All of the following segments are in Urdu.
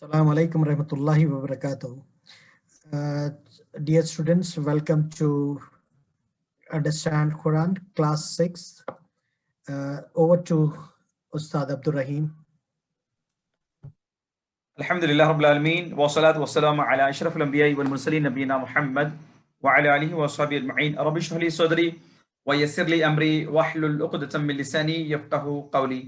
Assalamu alaikum warahmatullahi wabarakatuh. Dear students, welcome to Understand Quran, class 6. Over to Ustad Abdul Rahim. Alhamdulillah Rabbil Alameen, wa salatu wa salamu ala ashrafil anbiya'i wal mursaleen nabiyyina Muhammad wa ala alihi wa sahbihi ajma'in. Rabbi shrah li sadri wa yassir li amri wahlul 'uqdatam min lisani yafqahu qawli.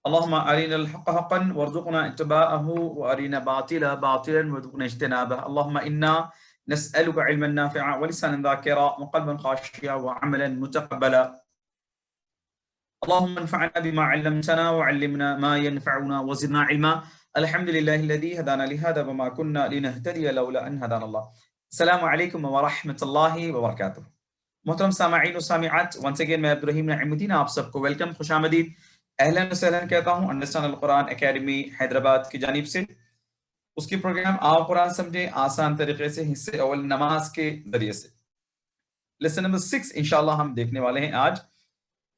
Allahumma arina al-haqqa haqqan warzuqna ittiba'ahu wa arina batila batilan warzuqna ijtinabah. Allahumma inna nas'aluka 'ilman nafi'a wa lisanan dhakira wa qalban khashi'a wa 'amalan mutaqabbala. اللهم انفعنا بما علمتنا وعلمنا ما ينفعنا وزدنا علما. الحمد لله الذي هدانا لهذا وما كنا لنهتدي لولا ان هدانا الله. السلام عليكم ورحمة الله وبركاته. محترم سامعین و سامعات, once again میں عبد الرحیم نعیمالدین آپ سب کو ویلکم, خوش آمدید, اہلا وسہلا کہتا ہوں انڈرسٹینڈ القرآن اکیڈمی حیدرآباد کی جانب سے. اس کی پروگرام آپ قرآن سمجھیں آسان طریقے سے, حصے اول نماز کے ذریعے سے. لیسن نمبر 6 انشاءاللہ ہم دیکھنے والے ہیں آج.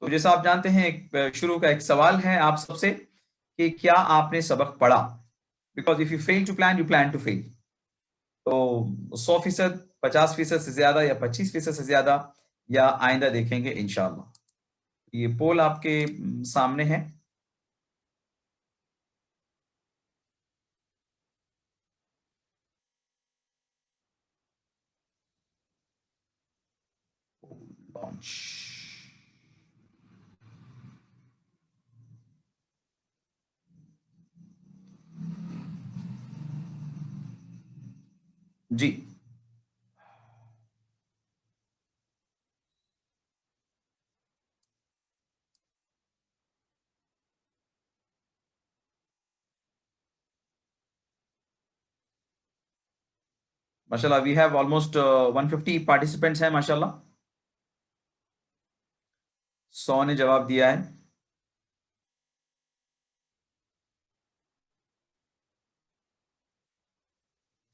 تو جیسا آپ جانتے ہیں شروع کا ایک سوال ہے آپ سب سے کہ کیا آپ نے سبق پڑھا, because if you fail to plan you plan to fail. تو 100%, 50% سے زیادہ یا 25% سے زیادہ یا آئندہ دیکھیں گے انشاءاللہ. یہ پول آپ کے سامنے ہے. جی ماشاءاللہ وی ہیو آلموسٹ 150 پارٹیسپینٹس ہیں ماشاءاللہ. 100 نے جواب دیا ہے.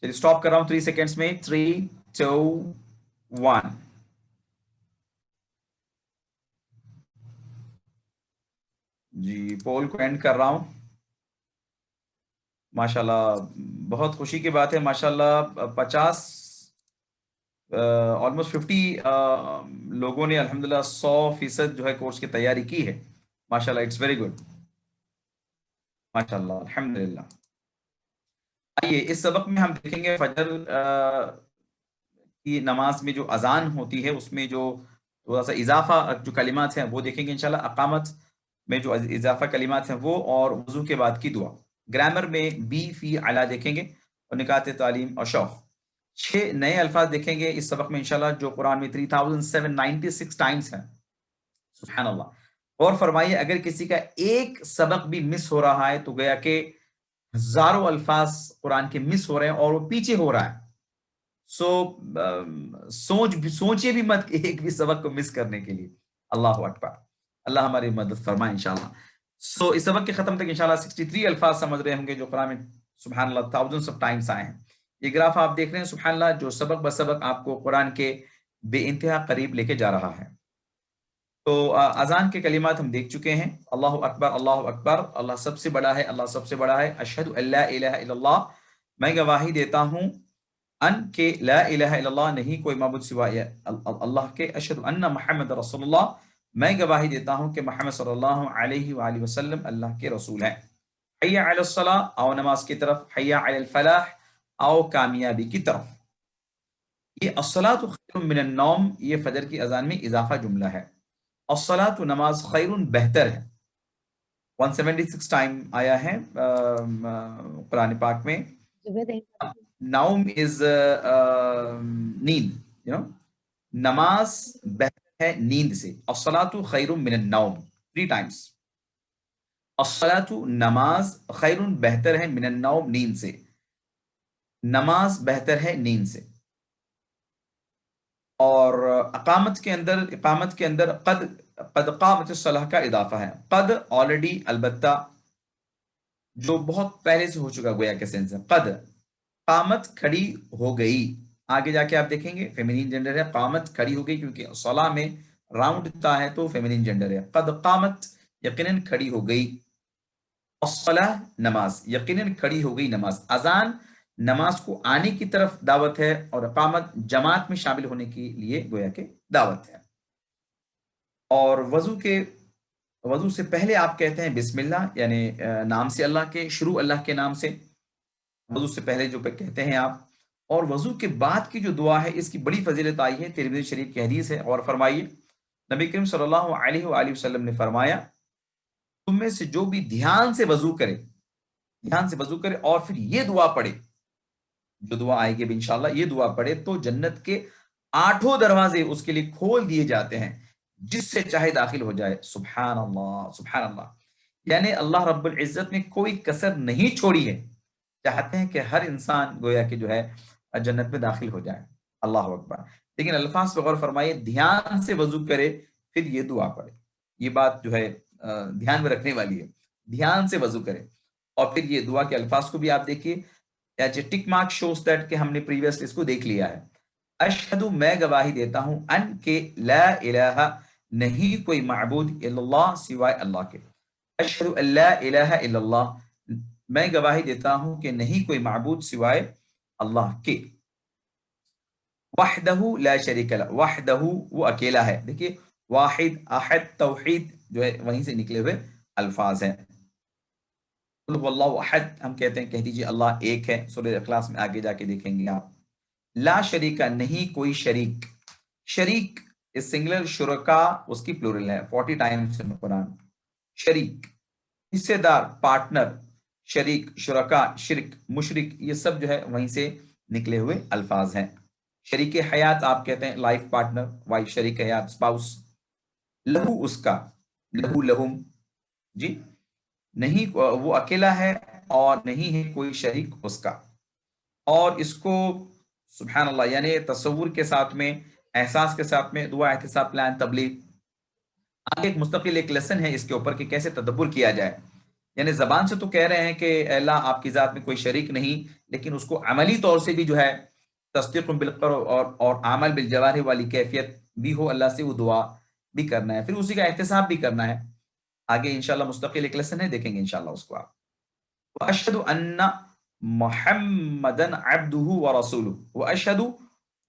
چلیے اسٹاپ کر رہا ہوں 3 سیکنڈس میں. 3 2 1. جی پول کو اینڈ کر رہا ہوں. ماشاءاللہ بہت خوشی کی بات ہے. ماشاءاللہ 50 آلموسٹ 50 لوگوں نے الحمدللہ 100% جو ہے کورس کی تیاری کی ہے. ماشاءاللہ اٹس ویری گڈ. ماشاءاللہ الحمدللہ. آئیے اس سبق میں ہم دیکھیں گے فجر کی نماز میں جو اذان ہوتی ہے اس میں جو تھوڑا سا اضافہ جو کلمات ہیں وہ دیکھیں گے انشاءاللہ. اقامت میں جو اضافہ کلمات ہیں وہ, اور وضو کے بعد کی دعا. گرامر میں بی فی علی دیکھیں گے, اور نکات تعلیم اور شوق. 6 نئے الفاظ دیکھیں گے اس سبق میں انشاءاللہ جو قرآن میں 3796 ٹائمز ہیں. سبحان اللہ. اور فرمائیے اگر کسی کا ایک سبق بھی مس ہو رہا ہے تو گیا کہ ہزاروں الفاظ قرآن کے مس ہو رہے ہیں اور وہ پیچھے ہو رہا ہے. سوچئے بھی مت کہ ایک بھی سبق کو مس کرنے کے لیے. اللہ اکبر. اللہ ہماری مدد فرمائے انشاءاللہ. اس سبق کے ختم تک انشاءاللہ 63 الفاظ سمجھ رہے ہوں گے جو قرآن میں سبحان اللہ thousands of times آئے ہیں. یہ گراف آپ دیکھ رہے ہیں سبحان اللہ جو سبق بسبق آپ کو قرآن کے بے انتہا قریب لے کے جا رہا ہے. تو اذان کے کلمات ہم دیکھ چکے ہیں. اللہ اکبر, اللہ اکبر, اللہ سب سے بڑا ہے, اللہ سب سے بڑا ہے. اشہد ان لا الہ الا اللہ, میں گواہی دیتا ہوں ان کہ لا الہ الا اللہ, نہیں کوئی معبود سوائے اللہ کے. اشہد ان محمد رسول اللہ, میں گواہی دیتا ہوں کہ محمد صلی اللہ علیہ وآلہ وسلم اللہ کے رسول ہیں. حی علی الصلاۃ, آؤ نماز کی طرف. حی علی الفلاح, آؤ کامیابی کی طرف. یہ الصلاۃ خیر من النوم, یہ فجر کی اذان میں اضافہ جملہ ہے. الصلاۃ نماز خیر بہتر ہے. 176 ٹائم آیا ہے قرآن پاک میں. نوم از نیند, نماز بہتر ہے نیند سے. الصلاۃ خیر من النوم 3 ٹائمز. الصلاۃ نماز خیر بہتر ہے من النوم نیند سے. نماز بہتر ہے نیند سے. اور اقامت کے اندر قد قامت الصلاح کا اضافہ ہے. قد آلریڈی البتہ جو بہت پہلے سے ہو چکا گویا کے سینس ہے. قد قامت کھڑی ہو گئی. آگے جا کے آپ دیکھیں گے فیمینین جنڈر ہے. قامت کھڑی ہو گئی کیونکہ صلاح میں راؤنڈ تا ہے تو فیمینین جنڈر ہے. قد قامت یقیناً کھڑی ہو گئی. الصلاۃ نماز، یقیناً کھڑی ہو گئی نماز. اذان نماز کو آنے کی طرف دعوت ہے، اور اقامت جماعت میں شامل ہونے کے لیے گویا کہ دعوت ہے. اور وضو سے پہلے آپ کہتے ہیں بسم اللہ، یعنی نام سے اللہ کے، شروع اللہ کے نام سے. وضو سے پہلے جو کہتے ہیں آپ. اور وضو کے بعد کی جو دعا ہے اس کی بڑی فضیلت آئی ہے، ترمذی شریف کی حدیث ہے. اور فرمائیے نبی کریم صلی اللہ علیہ وآلہ وسلم نے فرمایا تم میں سے جو بھی دھیان سے وضو کرے اور پھر یہ دعا پڑھے، جو دعا آئے گی اب انشاءاللہ، یہ دعا پڑھے تو جنت کے 8 دروازے اس کے لیے کھول دیے جاتے ہیں، جس سے چاہے داخل ہو جائے. سبحان اللہ سبحان اللہ. یعنی اللہ رب العزت نے کوئی کسر نہیں چھوڑی ہے، چاہتے ہیں کہ ہر انسان گویا کہ جو ہے جنت میں داخل ہو جائے. اللہ اکبر. لیکن الفاظ پہ غور فرمائیے، دھیان سے وضو کرے پھر یہ دعا پڑھے. یہ بات جو ہے دھیان میں رکھنے والی ہے. دھیان سے وضو کرے اور پھر یہ دعا کے الفاظ کو بھی آپ دیکھیے. ٹک مارک شوز دیٹ کہ ہم نے پریویس اس کو دیکھ لیا ہے. اشہد، میں گواہی دیتا ہوں، ان کہ لا الہ، نہیں کوئی معبود الا اللہ، سوائے اللہ کے. اشہد ان لا الہ الا اللہ، میں گواہی دیتا ہوں کہ نہیں کوئی معبود سوائے اللہ کے. وحدہ لا شریک لہ، وحدہ وہ اکیلا ہے. دیکھیے واحد، احد، توحید جو ہے وہیں سے نکلے ہوئے الفاظ ہیں. قل هو اللہ احد، ہم کہتے ہیں، کہہ دیجیے اللہ ایک ہے. سورہ اخلاص میں آگے جا کے دیکھیں گے آپ. لا شریکہ، نہیں کوئی شریک. شریک اس سنگلر، شرکا اس کی پلورل ہے 40 ٹائمز ان قرآن. شریک حصے دار، پارٹنر. شریک، شرکا، شرک، مشرک، یہ سب جو ہے وہیں سے نکلے ہوئے الفاظ ہیں. شریک حیات آپ کہتے ہیں لائف پارٹنر، وائف، شریک حیات اسپاؤس. لہو اس کا، لہو لہم، جی، نہیں وہ اکیلا ہے اور نہیں ہے کوئی شریک اس کا. اور اس کو سبحان اللہ یعنی تصور کے ساتھ میں، احساس کے ساتھ میں، دعا، احتساب، پلان، تبلیغ، آگے ایک مستقل ایک لیسن ہے اس کے اوپر کہ کیسے تدبر کیا جائے. یعنی زبان سے تو کہہ رہے ہیں کہ اے اللہ آپ کی ذات میں کوئی شریک نہیں، لیکن اس کو عملی طور سے بھی جو ہے تصدیق بالقلب اور عمل بالجوارح والی کیفیت بھی ہو اللہ سے، وہ دعا بھی کرنا ہے، پھر اسی کا احتساب بھی کرنا ہے. آگے انشاءاللہ مستقل ایک لیسن ہے، دیکھیں گے انشاءاللہ اس کو آپ. واشهد ان محمدن عبدہ ورسولہ، واشهد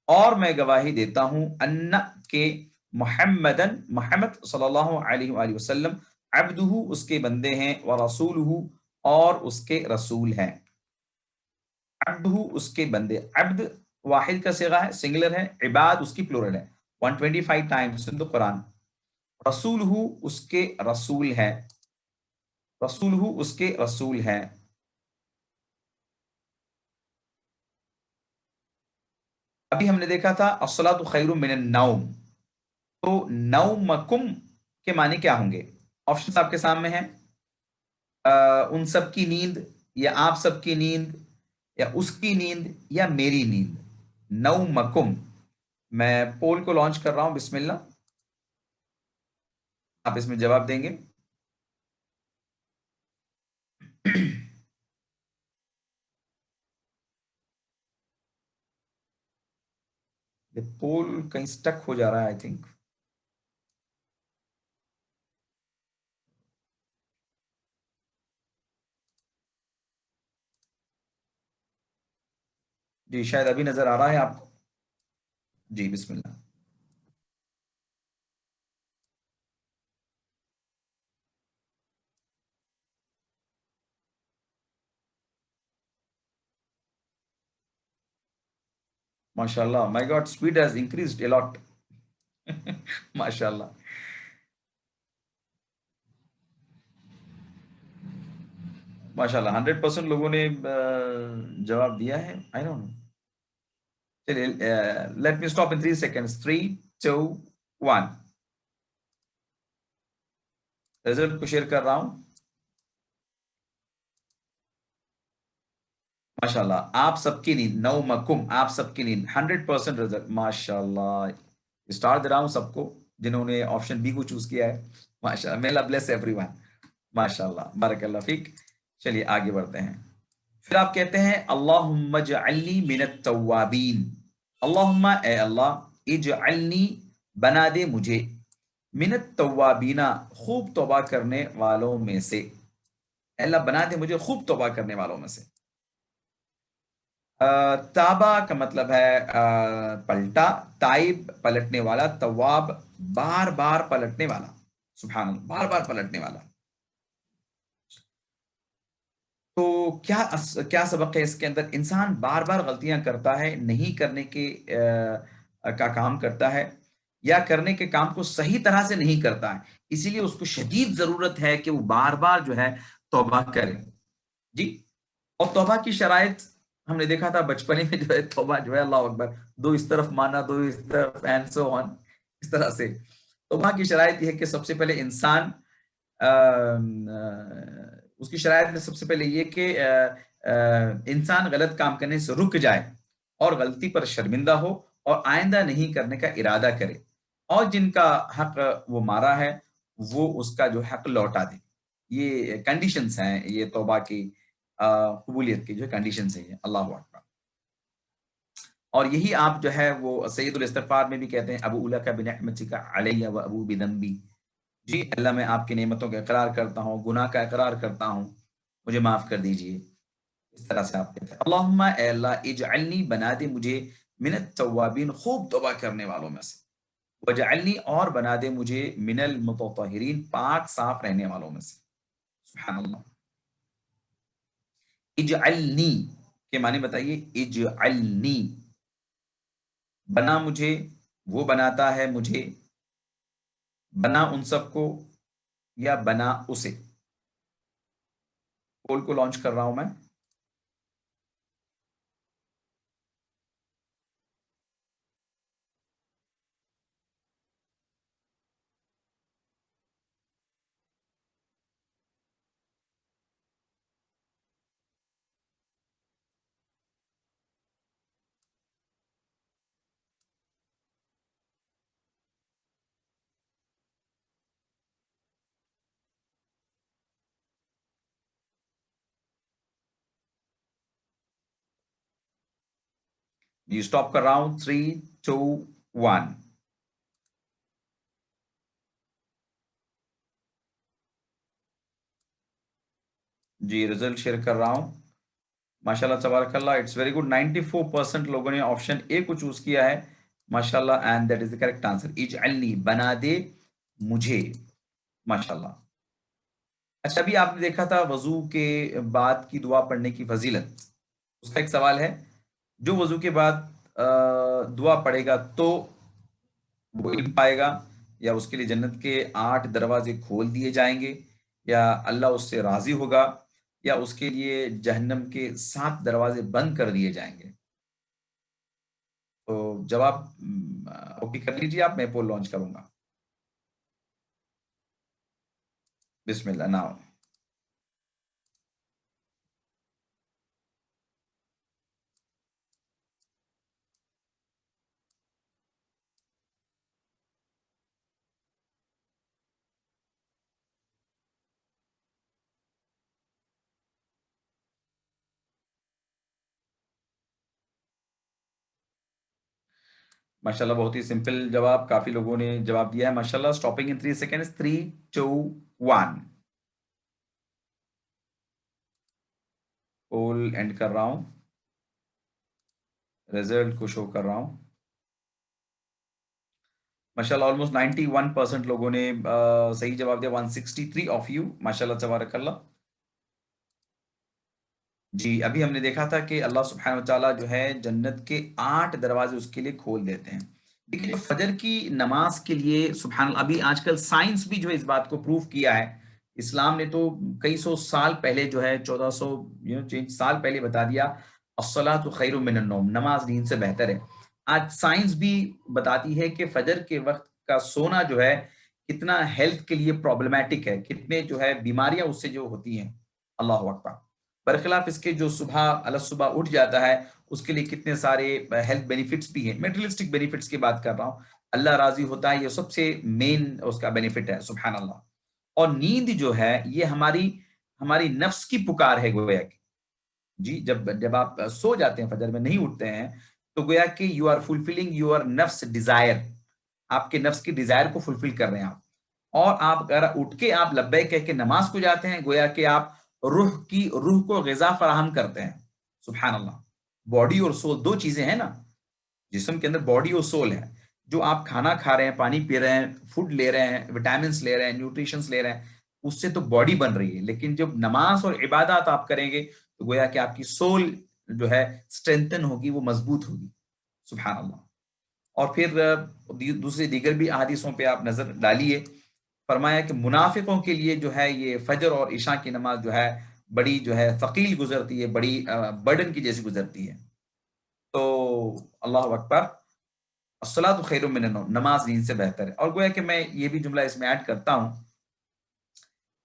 اور میں گواہی دیتا ہوں، ان کے محمدن محمد صلی اللہ علیہ وآلہ وسلم، عبدہ اس کے بندے ہیں، ورسولہ اور اس کے رسول ہیں. عبدہ اس کے بندے، عبد واحد کا صیغہ ہے، سنگلر ہے. عباد اس کی پلورل ہے 125 ٹائمز ان قرآن. رسولہ اس کے رسول ہے، رسولہ اس کے رسول ہے. ابھی ہم نے دیکھا تھا الصلاۃ خیر من النوم، تو نومکم کے معنی کیا ہوں گے؟ آپشنز آپ کے سامنے ہیں. ان سب کی نیند، یا آپ سب کی نیند، یا اس کی نیند، یا میری نیند. نومکم. میں پول کو لانچ کر رہا ہوں، بسم اللہ، آپ اس میں جواب دیں گے. پول کہیں سٹک ہو جا رہا ہے آئی تھنک. جی شاید ابھی نظر آ رہا ہے آپ کو. جی بسم اللہ. ماشاء اللہ، مائی گاڈ اسپیڈ ہیز انکریزڈ اے لاٹ. ماشاء اللہ. ماشاء اللہ 100% لوگوں نے جواب دیا ہے. I don't know. چلیے let me stop in 3 seconds. 3 2 1. Result کو شیئر کر رہا ہوں. ماشاء اللہ آپ سب کی نیند، نومکم آپ سب کی نیند، 100% رزلٹ. ماشاء اللہ اسٹار دے رہا ہوں سب کو جنہوں نے آپشن بی کو چوز کیا ہے. ماشاء اللہ، may Allah bless everyone. ماشاء اللہ، بارک اللہ فیک. چلیے آگے بڑھتے ہیں. پھر آپ کہتے ہیں اللہم اجعلنی من التوابین، اللہم اے اللہ، اجعلنی بنا دے مجھے، من التوابین خوب توبہ کرنے والوں میں سے. اے اللہ بنا دے مجھے خوب توبہ کرنے والوں میں سے۔ تابا کا مطلب ہے پلٹا، تائب پلٹنے والا، تواب بار بار پلٹنے والا، سبحان اللہ، بار بار پلٹنے والا۔ تو کیا سبق ہے اس کے اندر؟ انسان بار بار غلطیاں کرتا ہے، نہیں کرنے کے کا کام کرتا ہے، یا کرنے کے کام کو صحیح طرح سے نہیں کرتا ہے، اسی لیے اس کو شدید ضرورت ہے کہ وہ بار بار جو ہے توبہ کرے۔ جی، اور توبہ کی شرائط ہم نے دیکھا تھا بچپنے میں، جو ہے توبہ جو ہے، اللہ اکبر، دو اس طرف مانا، دو اس طرف، اینڈ سو آن، اس طرح سے۔ توبہ کی شرائط یہ ہے کہ سب سے پہلے انسان اس کی شرائط میں سب سے پہلے یہ کہ انسان غلط کام کرنے سے رک جائے اور غلطی پر شرمندہ ہو اور آئندہ نہیں کرنے کا ارادہ کرے، اور جن کا حق وہ مارا ہے وہ اس کا جو حق لوٹا دے۔ یہ کنڈیشنز ہیں، یہ توبہ کی قبولیت کی جو کنڈیشنز ہیں، اللہ اکبر۔ اور یہی آپ جو ہے وہ سید الاستغفار میں بھی کہتے ہیں، ابو اولا کا بنعمتک علیہ و ابو بذنبی، جی اللہ میں آپ کی نعمتوں کا اقرار کرتا ہوں، گناہ کا اقرار کرتا ہوں، مجھے معاف کر دیجئے۔ اس طرح سے آپ کہتے ہیں، اللہم اے اللہ اجعلنی بنا دے مجھے من التوابین خوب توبہ کرنے والوں میں سے، وجعلنی اور بنا دے مجھے من المتطہرین پاک صاف رہنے والوں میں سے، سبحان اللہ۔ اجعلنی کے معنی بتائیے، اجعلنی، بنا مجھے، وہ بناتا ہے مجھے، بنا ان سب کو، یا بنا اسے؟ پول کو لانچ کر رہا ہوں میں۔ جی سٹاپ کر رہا ہوں، 3 2 1۔ جی ریزلٹ شیئر کر رہا ہوں۔ ماشاءاللہ تبارک اللہ، اٹس ویری گڈ، 94% لوگوں نے آپشن اے کو چوز کیا ہے، ماشاءاللہ، and that is the correct answer, اجعلنی، بنا دے مجھے، ماشاءاللہ۔ اچھا، ابھی آپ نے دیکھا تھا وضو کے بعد کی دعا پڑھنے کی فضیلت، اس کا ایک سوال ہے، جو وضو کے بعد دعا پڑھے گا تو وہ علم پائے گا، یا اس کے لیے جنت کے 8 دروازے کھول دیے جائیں گے، یا اللہ اس سے راضی ہوگا، یا اس کے لیے جہنم کے 7 دروازے بند کر دیے جائیں گے؟ تو جواب اوپی کر لیجیے آپ، میں پول لانچ کروں گا۔ بسم اللہ ناؤ۔ ماشاءاللہ بہت ہی سمپل جواب، کافی لوگوں نے جواب دیا ہے، ماشاءاللہ۔ سٹاپنگ ان 3 سیکنڈز، 3 2 1۔ پول اینڈ کر رہا ہوں، ریزلٹ کو شو کر رہا ہوں۔ ماشاءاللہ آلموسٹ 91% لوگوں نے صحیح جواب دیا، 163 آف یو، ماشاءاللہ تبارک اللہ۔ جی ابھی ہم نے دیکھا تھا کہ اللہ سبحانہ وتعالیٰ جو ہے جنت کے 8 دروازے اس کے لیے کھول دیتے ہیں۔ دیکھیے جو فجر کی نماز کے لیے، سبحان اللہ، ابھی آج کل سائنس بھی جو ہے اس بات کو پروف کیا ہے، اسلام نے تو کئی سو سال پہلے جو ہے 1400 سال پہلے بتا دیا، الصلاۃ خیر من النوم، نماز نیند سے بہتر ہے۔ آج سائنس بھی بتاتی ہے کہ فجر کے وقت کا سونا جو ہے کتنا ہیلتھ کے لیے پرابلمٹک ہے، کتنے جو ہے بیماریاں اس سے جو ہوتی ہیں، اللہ اکبر۔ برخلاف اس کے جو صبح اٹھ جاتا ہے، اس کے لیے کتنے سارے ہیلتھ بینیفٹس بھی ہیں، میٹریلسٹک بینیفٹس کی بات کر رہا ہوں، اللہ راضی ہوتا ہے، یہ سب سے مین اس کا بینیفٹ ہے، سبحان اللہ۔ اور نیند جو ہے یہ ہماری نفس کی پکار ہے، گویا کہ جی جب آپ سو جاتے ہیں، فجر میں نہیں اٹھتے ہیں، تو گویا کہ یو آر فلفلنگ یور نفس ڈیزائر، آپ کے نفس کی ڈیزائر کو فلفل کر رہے ہیں آپ، اور آپ اگر اٹھ کے آپ لبیک کہہ کے نماز کو جاتے ہیں، گویا کہ آپ روح کو غذا فراہم کرتے ہیں. سبحان اللہ. باڈی اور سول دو چیزیں ہیں نا, جسم کے اندر باڈی اور سول ہے. جو آپ کھانا کھا رہے ہیں, پانی پی رہے ہیں, فوڈ لے رہے ہیں, وٹامنس لے رہے ہیں, نیوٹریشنس لے رہے ہیں, اس سے تو باڈی بن رہی ہے. لیکن جب نماز اور عبادات آپ کریں گے تو گویا کہ آپ کی سول جو ہے اسٹرینتھن ہوگی, وہ مضبوط ہوگی. سبحان اللہ. اور پھر دوسری دیگر بھی احادیثوں پہ آپ نظر ڈالیے. فرمایا کہ منافقوں کے لیے جو ہے یہ فجر اور عشاء کی نماز جو ہے بڑی جو ہے ثقیل گزرتی ہے, بڑی برڈن کی جیسی گزرتی ہے. تو اللہ اکبر, الصلاۃ خیر من النوم, نماز نیند سے بہتر ہے. اور گویا کہ میں یہ بھی جملہ اس میں ایڈ کرتا ہوں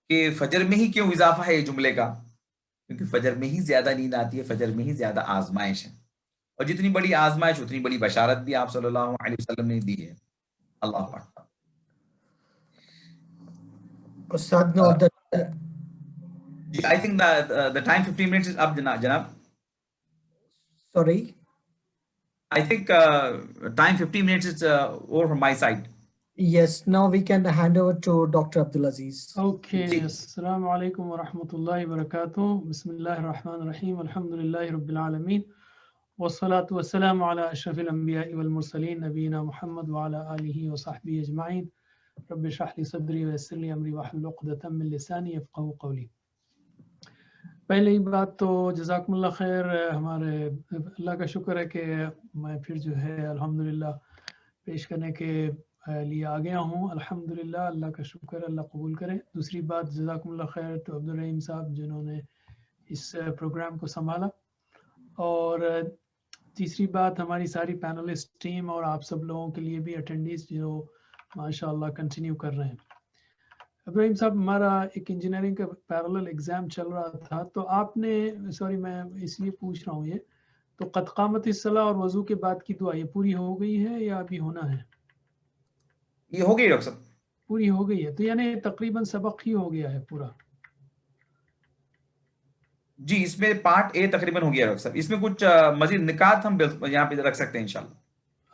کہ فجر میں ہی کیوں اضافہ ہے یہ جملے کا, کیونکہ فجر میں ہی زیادہ نیند آتی ہے, فجر میں ہی زیادہ آزمائش ہے. اور جتنی بڑی آزمائش اتنی بڑی بشارت بھی آپ صلی اللہ علیہ وسلم نے دی ہے. اللہ اکبر. Ustad, no, I think the time 15 minutes is up, Janab. sorry. I think time 15 minutes is over from my side. Yes, now we can hand over to Dr. Abdulaziz. Okay. G. Assalamu alaikum wa rahmatullahi wa barakatuh. Bismillahir Rahmanir Rahim. Alhamdulillahi Rabbil Alameen. Wassalatu wassalamu ala ashrafil anbiya'i wal mursaleen nabiyyina Muhammad wa ala alihi wa sahbihi ajma'in. Rabbi shrah li sadri wa yassir li amri wahlul 'uqdatan min lisani yafqahu qawli. پہلی بات تو جزاکم اللہ خیر. ہمارے اللہ کا شکر ہے کہ میں پھر جو ہے الحمدللہ پیش کرنے کے لیے آ گیا ہوں. الحمدللہ, اللہ کا شکر, اللہ قبول کرے. دوسری بات, جزاکم اللہ خیر تو عبدالرحیم صاحب جنہوں نے اس پروگرام کو سنبھالا. اور تیسری بات, ہماری ساری پینلسٹ ٹیم اور آپ سب لوگوں کے لیے بھی اٹینڈیز جو ماشاء اللہ کنٹینیو کر رہے ہیں. ابراہیم صاحب, ہمارا ایک انجینئرنگ کا پیرالل ایگزام چل رہا تھا, تو آپ نے, سوری میں اس لیے پوچھ رہا ہوں یہ, تو قد قامت الصلاۃ اور وضو کے بعد کی دعا یہ پوری ہو گئی ہے یا ابھی ہونا ہے؟ یہ ہو گئی ڈاکٹر صاحب, پوری ہو گئی ہے, تو یعنی تقریباً سبق ہی ہو گیا ہے پورا. جی اس میں پارٹ اے تقریباً ہو گیا ڈاکٹر صاحب. اس میں کچھ مزید نکات ہم یہاں پہ رکھ سکتے ہیں انشاءاللہ.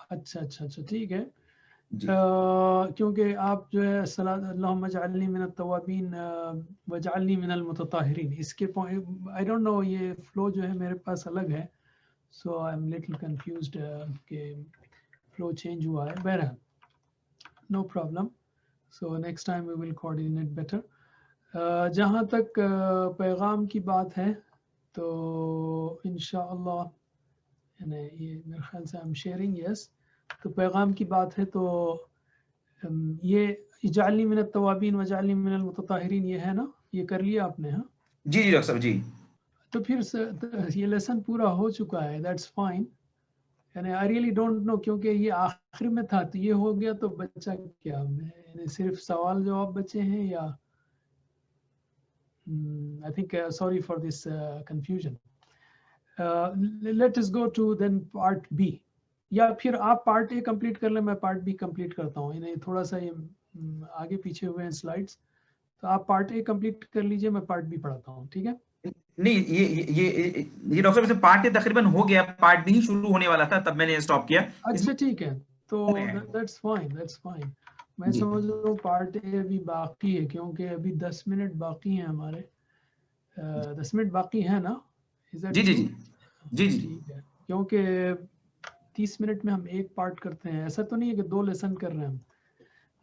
اچھا اچھا اچھا, ٹھیک ہے. جی کیونکہ آپ جو ہے اللہم اجعلنی من التوابین واجعلنی من المتطہرین, اس کے آئی ڈونٹ نو, یہ فلو جو ہے میرے پاس الگ ہے, so I am little confused کہ فلو چینج ہوا ہے. بہرحال no problem, so next time we will coordinate better. جہاں تک پیغام کی بات ہے تو انشاءاللہ یعنی یہ میرے خیال سے I'm sharing, yes. تو پیغام کی بات ہے تو یہ اجعلنی من التوابین وجعلنی من المتطہرین, یہ ہے نا, یہ کر لیا آپ نے؟ ہاں جی جی ڈاکٹر صاحب. جی تو پھر یہ لیسن پورا ہو چکا ہے, دیٹس فائن. یعنی آئی ریئلی ڈونٹ نو, کیونکہ یہ آخر میں تھا تو یہ ہو گیا تو بچہ کیا, یعنی صرف سوال جواب بچے ہیں یا I think sorry for this confusion. Let us go to then part B. یا پھر آپ پارٹ اے کمپلیٹ کر لیں, میں پارٹ بی کمپلیٹ کرتا ہوں. یعنی تھوڑا سا یہ آگے پیچھے ہوئے ہیں سلائڈس, تو آپ پارٹ اے کمپلیٹ کر لیجئے, میں پارٹ بی پڑھاتا ہوں, ٹھیک ہے؟ نہیں, یہ ڈاکٹر صاحب پارٹ اے تقریباً ہو گیا, پارٹ بی ہی شروع ہونے والا تھا, تب میں نے اسٹاپ کیا. اچھا ٹھیک ہے, تو ہو گیا ہے. That's fine, that's fine. میں جی سمجھ رہا ہوں پارٹ اے ابھی باقی ہے, کیونکہ ابھی 10 منٹ باقی ہیں ہمارے. 10 منٹ باقی ہے نا؟ Is that G G true? جی جی جی ٹھیک ہے, کیونکہ 30 منٹ میں ہم ایک پارٹ کرتے ہیں, ایسا تو نہیں ہے کہ 2 لیسن کر رہے ہیں, ہم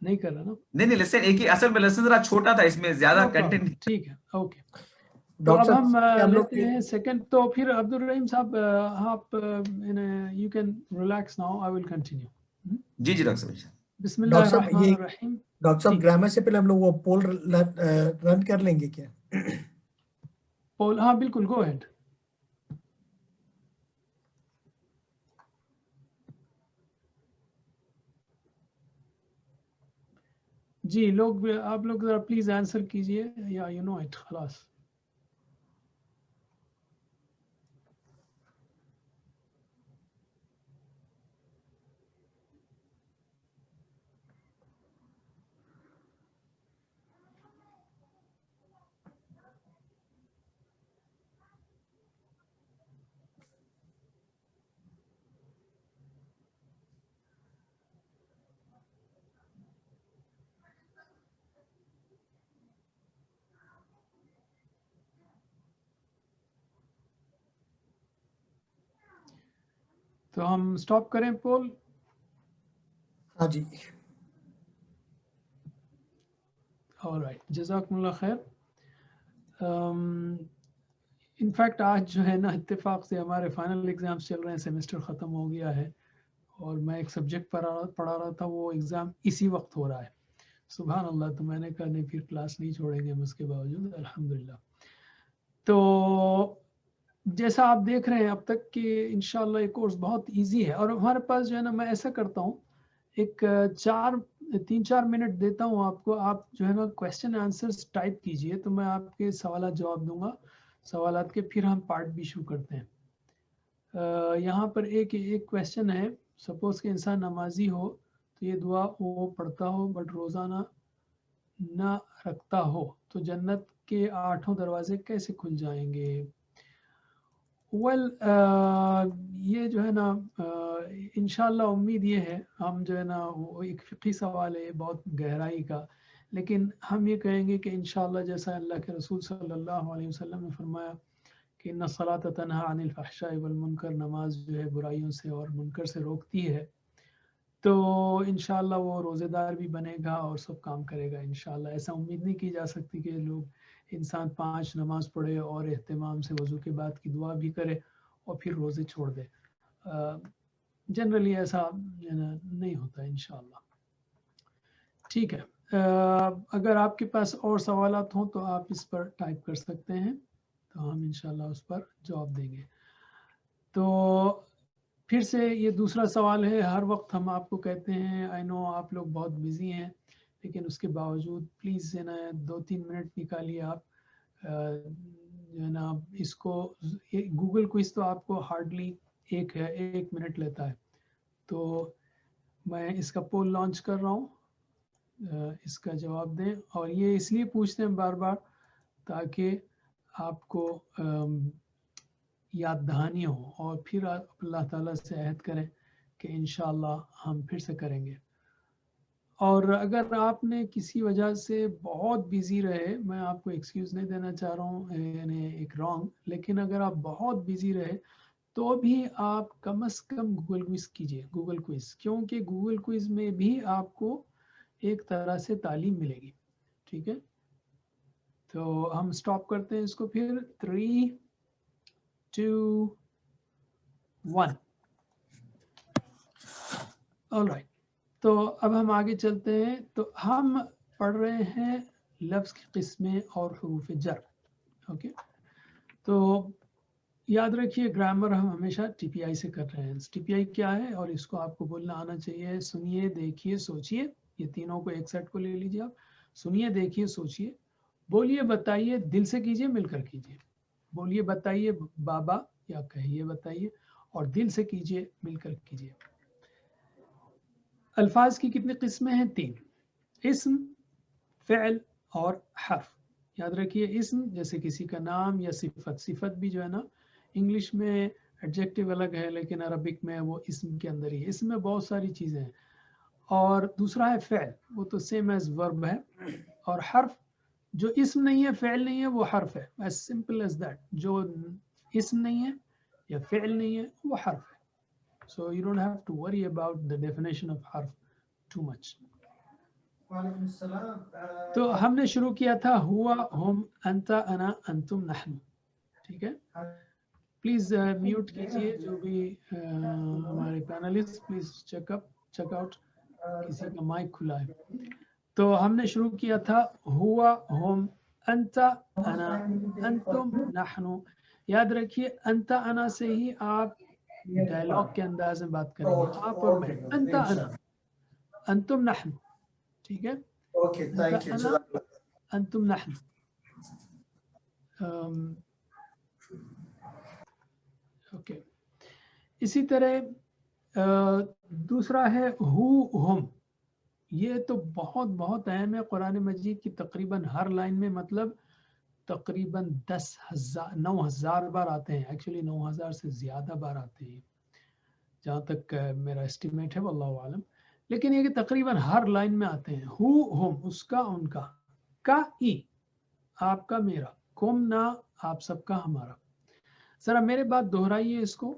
نہیں کر رہے نا. نہیں لیسن ایک ہی, اصل میں لیسن ذرا چھوٹا تھا, اس میں زیادہ کنٹینٹ. ٹھیک ہے, اوکے. تو ڈاکٹر اب ہم صاحب ہم لوگ لیتے ہیں سیکنڈ. تو پھر عبدالرحیم صاحب آپ you can relax now, I will continue. جی جی ڈاکٹر صاحب. بسم اللہ الرحمن الرحیم. ڈاکٹر صاحب گرامر سے پہلے ہم لوگ وہ پول رن کر لیں گے کیا؟ پول, ہاں بالکل, گو ہیڈ. جی لوگ, آپ لوگ ذرا پلیز آنسر کیجئے, یا یو نو اٹ خلاص. تو ہم سٹاپ کریں پول. ہاں جی. آلرائٹ، جزاکم اللہ خیر. انفیکٹ آج جو ہے نا اتفاق سے ہمارے فائنل ایگزامس چل رہے ہیں، سیمسٹر ختم ہو گیا ہے، اور میں ایک سبجیکٹ پڑھا رہا تھا، وہ ایگزام اسی وقت ہو رہا ہے. سبحان اللہ. تو میں نے کہا نہیں پھر کلاس نہیں چھوڑیں گے ہم اس کے باوجود، الحمدللہ. تو جیسا آپ دیکھ رہے ہیں اب تک کہ انشاءاللہ یہ کورس بہت ایزی ہے، اور ہمارے پاس جو ہے نا، میں ایسا کرتا ہوں ایک 3-4 منٹ دیتا ہوں آپ کو، آپ جو ہے نا کویسچن آنسرز ٹائپ کیجئے، تو میں آپ کے سوالات جواب دوں گا سوالات کے، پھر ہم پارٹ بھی شروع کرتے ہیں. یہاں پر ایک کویسچن ہے، سپوز کہ انسان نمازی ہو تو یہ دعا وہ پڑھتا ہو بٹ روزانہ نہ رکھتا ہو تو جنت کے 8 دروازے کیسے کھل جائیں گے؟ یہ جو ہے نا انشاءاللہ امید یہ ہے، ہم جو ہے نا وہ ایک فقہی سوال ہے بہت گہرائی کا، لیکن ہم یہ کہیں گے کہ انشاءاللہ جیسا اللہ کے رسول صلی اللہ علیہ وسلم نے فرمایا کہ ان الصلاۃ تنہی عن الفحشاء والمنکر، نماز جو ہے برائیوں سے اور منکر سے روکتی ہے، تو انشاءاللہ وہ روزے دار بھی بنے گا اور سب کام کرے گا انشاءاللہ. ایسا امید نہیں کی جا سکتی کہ لوگ انسان 5 نماز پڑھے اور اہتمام سے وضو کے بعد کی دعا بھی کرے اور پھر روزے چھوڑ دے. جنرلی ایسا نہیں ہوتا انشاءاللہ. ٹھیک ہے، اگر آپ کے پاس اور سوالات ہوں تو آپ اس پر ٹائپ کر سکتے ہیں، تو ہم انشاءاللہ اس پر جواب دیں گے. تو پھر سے یہ دوسرا سوال ہے، ہر وقت ہم آپ کو کہتے ہیں، آئی نو آپ لوگ بہت بزی ہیں، لیکن اس کے باوجود پلیز 2-3 منٹ نکالیے آپ. نا اس کو گوگل کوئز تو آپ کو ہارڈلی 1 منٹ لیتا ہے. تو میں اس کا پول لانچ کر رہا ہوں، اس کا جواب دیں. اور یہ اس لیے پوچھتے ہیں بار بار تاکہ آپ کو یاد دہانی ہو، اور پھر اللہ تعالیٰ سے عہد کریں کہ انشاءاللہ ہم پھر سے کریں گے. اور اگر آپ نے کسی وجہ سے بہت بیزی رہے، میں آپ کو ایکسکیوز نہیں دینا چاہ رہا ہوں، یعنی ایک رانگ، لیکن اگر آپ بہت بیزی رہے تو بھی آپ کم از کم گوگل کوئز کیجئے، گوگل کوئز، کیونکہ گوگل کوئز میں بھی آپ کو ایک طرح سے تعلیم ملے گی. ٹھیک ہے، تو ہم سٹاپ کرتے ہیں اس کو پھر. 3 2 1. All right. تو اب ہم آگے چلتے ہیں. تو ہم پڑھ رہے ہیں لفظ کی قسمیں اور حروف جر. اوکے، تو یاد رکھیے گرامر ہم ہمیشہ ٹی پی آئی سے کر رہے ہیں. ٹی پی آئی کیا ہے اور اس کو آپ کو بولنا آنا چاہیے. سنیے، دیکھیے، سوچیے. یہ تینوں کو ایک سیٹ کو لے لیجیے آپ. سنیے، دیکھیے، سوچیے، بولیے، بتائیے، دل سے کیجیے، مل کر کیجیے. بولیے، بتائیے بابا، یا کہیے بتائیے، اور دل سے کیجیے، مل کر کیجیے. الفاظ کی کتنی قسمیں ہیں؟ 3: اسم، فعل اور حرف. یاد رکھیے اسم جیسے کسی کا نام یا صفت. صفت بھی جو ہے نا انگلش میں ایڈجیکٹیو الگ ہے، لیکن عربک میں وہ اسم کے اندر ہی ہے. اسم میں بہت ساری چیزیں ہیں. اور دوسرا ہے فعل، وہ تو سیم ایز ورب ہے. اور حرف جو اسم نہیں ہے، فعل نہیں ہے، وہ حرف ہے. as simple as that. جو اسم نہیں ہے یا فعل نہیں ہے وہ حرف ہے. So you don't have to worry about the definition of حرف too much. وعلیکم السلام. تو ہم نے شروع کیا تھا ہوا، ہم، انت، انا، انتم، نحن. ٹھیک ہے، پلیز میوٹ کیجئے جو بھی ہمارے پینلسٹ، پلیز چیک آؤٹ کسی کا مائک کھلا ہے. تو ہم نے شروع کیا تھا ہوا، ہم، انت، انا، انتم، نحن. یاد رکھیے انت انا سے ہی آپ ڈائلاگ کے انداز میں بات کریں گے، آپ اور میں. انت انا، انتم نحن. ٹھیک ہے، اوکے، تھینک یو. انا، انتم نحن. اوکے، اسی طرح دوسرا ہے ہو، ہم. یہ تو بہت بہت اہم ہے. قرآن مجید کی تقریباً ہر لائن میں مطلب تقریباً 9,000 بار آتے ہیں. ایکچولی 9,000 سے زیادہ بار آتے ہیں جہاں تک میرا اسٹیمیٹ ہے، واللہ عالم. لیکن یہ کہ تقریباً ہر لائن میں آتے ہیں. ہو، ہم، اس کا، ان کا. کا، ای، آپ کا، میرا. کم، نہ، آپ سب کا، ہمارا. ذرا میرے بات دہرائیے اس کو.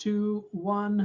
2, 1।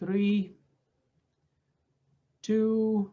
3, 2,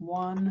1।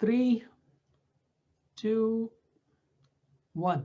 3, 2, 1।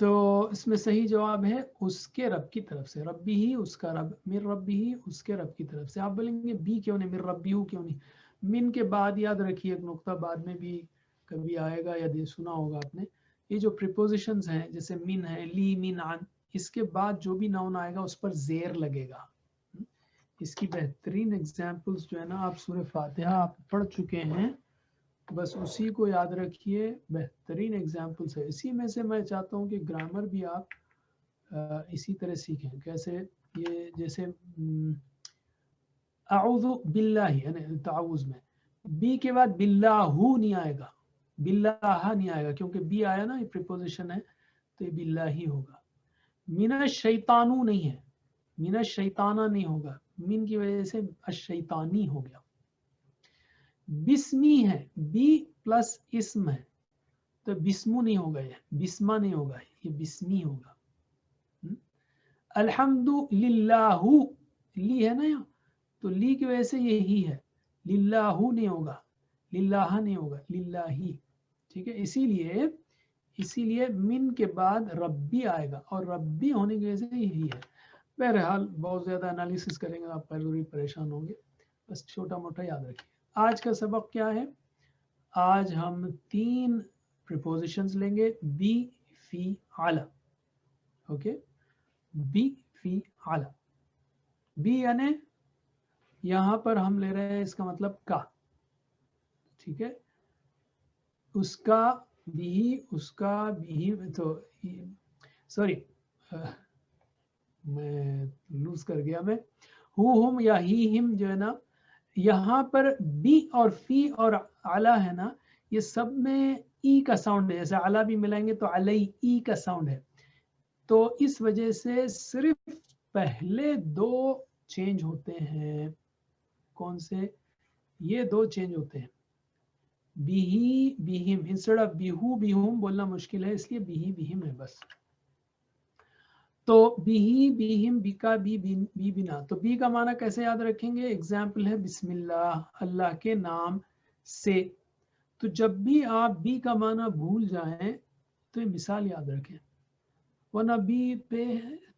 تو اس میں صحیح جواب ہے اس کے رب کی طرف سے، ربی ہی اس کا رب، مر ربی ہی اس کے رب کی طرف سے۔ آپ بولیں گے بی کیوں نہیں، مر ربی ہو کیوں نہیں؟ من کے بعد یاد رکھیے ایک نقطہ بعد میں بھی کبھی آئے گا یا سنا ہوگا آپ نے، یہ جو پریپوزیشنز ہیں جیسے من ہے، لی، من، عن، اس کے بعد جو بھی ناؤن آئے گا اس پر زیر لگے گا۔ اس کی بہترین ایگزامپلس جو ہے نا، آپ سورہ فاتحہ آپ پڑھ چکے ہیں، بس اسی کو یاد رکھیے، بہترین ایگزامپلس ہے۔ اسی میں سے میں چاہتا ہوں کہ گرامر بھی آپ اسی طرح سیکھیں۔ کیسے؟ یہ جیسے اعوذ باللہ یعنی تعوذ میں بی کے بعد باللہ نہیں آئے گا، باللہ نہیں آئے گا، کیونکہ بی آیا نا، یہ پریپوزیشن ہے تو یہ باللہ ہی ہوگا۔ من الشیطانو نہیں ہے، من الشیطانہ نہیں ہوگا، من کی وجہ سے الشیطانی ہو گیا۔ بسمی ہے، بی پلس اسم ہے تو بسمو نہیں ہوگا، یہ بسمہ نہیں ہوگا، یہ بسمی ہوگا۔ الحمد للہ، لی ہے نا یہاں، تو لی کی وجہ سے یہی ہے، للہ نہیں ہوگا، للہ نہیں ہوگا، للہ ہی، ٹھیک ہے۔ اسی لیے من کے بعد ربی آئے گا، اور ربی ہونے کی وجہ سے یہی ہے۔ بہرحال بہت زیادہ انالیسس کریں گے آپ ضروری پریشان ہوں گے، بس چھوٹا موٹا یاد رکھیے۔ آج کا سبق کیا ہے؟ آج ہم 3 پریپوزیشنز لیں گے، بی، فی، علی، اوکے۔ بی، فی، علی، بی یعنی یہاں پر ہم لے رہے ہیں اس کا مطلب کا، ٹھیک ہے، اس کا بھی، اس کا بھی، تو سوری میں لوز کر گیا، میں ہم یا ہی ہم جو ہے نا، یہاں پر بی اور فی اور علی ہے نا، یہ سب میں ای کا ساؤنڈ ہے، جیسے علی بھی ملائیں گے تو علی ای کا ساؤنڈ ہے، تو اس وجہ سے صرف پہلے 2 چینج ہوتے ہیں۔ کون سے؟ یہ 2 چینج ہوتے ہیں، بیہی بیہم، انسٹیڈ آف بیہو بیہم بولنا مشکل ہے، اس لیے بیہی بیہم ہے بس۔ تو بیہی بیہم، بیکا بی، بی بنا، تو بی کا معنی کیسے یاد رکھیں گے؟ اگزامپل ہے بسم اللہ، اللہ کے نام سے۔ تو جب بھی آپ بی کا معنی بھول جائیں تو یہ مثال یاد رکھیں، ورنہ بی پہ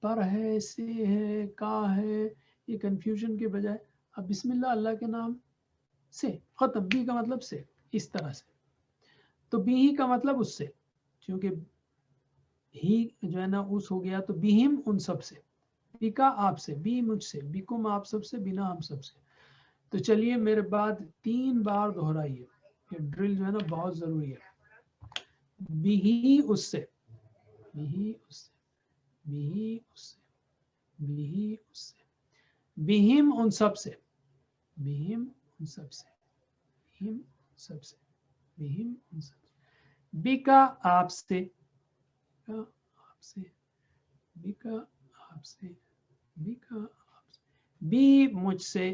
پر ہے، سے ہے، کا ہے، یہ کنفیوژن کے بجائے اب بسم اللہ اللہ کے نام سے، ختم، بی کا مطلب سے، اس طرح سے۔ تو بی ہی کا مطلب اس سے، کیونکہ ہی جو ہے نا اس ہو گیا، تو بیہم ان سب سے، بی کا آپ سے، بی مجھ سے، بیکم آپ سب سے، بنا ہم سب سے۔ تو چلیے میرے بعد 3 بار دہرائیے، یہ ڈرل جو ہے نا بہت ضروری ہے۔ بیہی اس سے، بیہی اس سے، بیہی اس سے، بیہی اس سے، بیہم ان سب سے، بیہم ان سب سے، بیہم ان سب سے، بیہم ان سب سے، بیکا آپ سے، آپ سے، بیکا آپ سے، بیکا آپ سے، بی مجھ سے،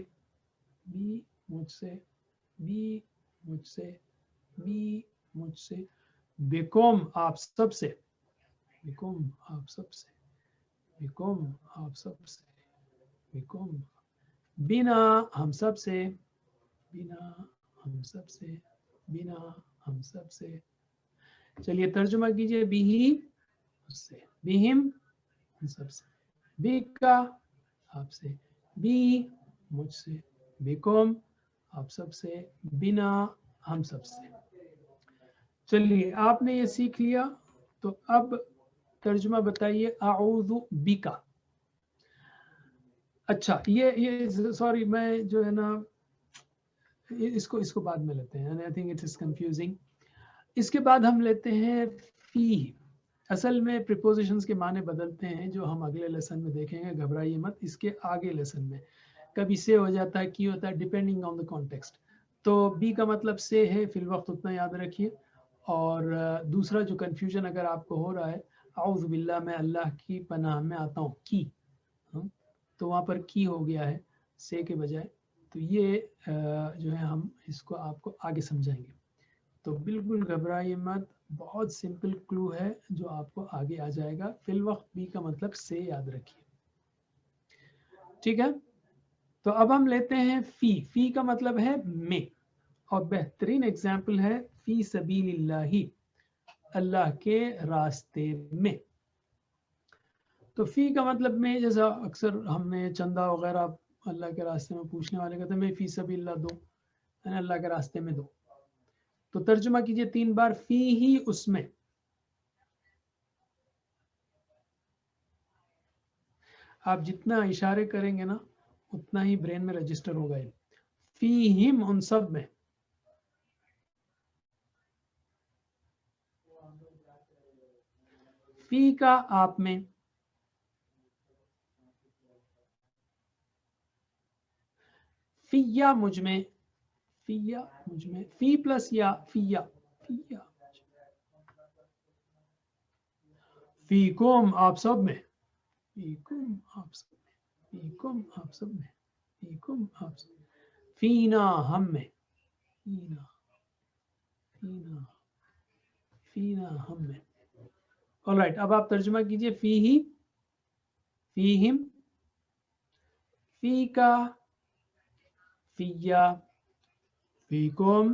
بی مجھ سے، بی مجھ سے، بی مجھ سے، بیکم آپ سب سے، بیکم آپ سب سے، بیکم آپ سب سے، بیکم، بنا ہم سب سے، بنا ہم سب سے، بنا ہم سب سے۔ چلیے ترجمہ کیجئے، بھی اس سے، بہم ہم سب سے، بیکا آپ سے، بی مجھ سے، بیکم آپ سب سے، بنا ہم سب سے۔ چلیے آپ نے یہ سیکھ لیا، تو اب ترجمہ بتائیے اعوذ بکا۔ اچھا یہ سوری میں جو ہے نا اس کو بعد میں لیتے ہیں، I think it is confusing۔ اس کے بعد ہم لیتے ہیں فی۔ اصل میں پریپوزیشنز کے معنی بدلتے ہیں، جو ہم اگلے لیسن میں دیکھیں گے، گھبرائیے مت، اس کے آگے لیسن میں کبھی سے ہو جاتا ہے، کی ہوتا ہے، ڈیپینڈنگ آن دا کانٹیکسٹ۔ تو بی کا مطلب سے ہے فی الوقت، اتنا یاد رکھیے۔ اور دوسرا جو کنفیوژن اگر آپ کو ہو رہا ہے، اعوذ باللہ میں اللہ کی پناہ میں آتا ہوں، کی، تو وہاں پر کی ہو گیا ہے سے کے بجائے، تو یہ جو ہے ہم اس کو آپ کو آگے سمجھائیں گے۔ تو بالکل گھبرائیے مت، بہت سمپل کلو ہے جو آپ کو آگے آ جائے گا۔ فی الوقت بی کا مطلب سے یاد رکھیے، ٹھیک ہے۔ تو اب ہم لیتے ہیں فی۔ فی کا مطلب ہے میں، اور بہترین اگزامپل ہے فی سبیل اللہ، اللہ کے راستے میں۔ تو فی کا مطلب میں جیسا اکثر ہم نے چندہ وغیرہ اللہ کے راستے میں پوچھنے والے کہتے ہیں میں فی سبیل اللہ دو، یعنی اللہ کے راستے میں دو. تو ترجمہ کیجئے 3 بار، فی ہی اس میں. آپ جتنا اشارے کریں گے نا اتنا ہی برین میں رجسٹر ہوگا. فی ہم ان سب میں. فی کا آپ میں، فیا مجھ میں، فیا مجھ میں، فی پلس یا فیا، فیا فیکم آپ سب میں، فیکم آپ سب میں، فیکم آپ سب میں، فیکم آپ سب میں، فینا ہم میں، فینا فینا فینا ہم میں. آلرائٹ، اب آپ ترجمہ کیجئے فی ہی، فیہم، فی کا، فیا، فیکم،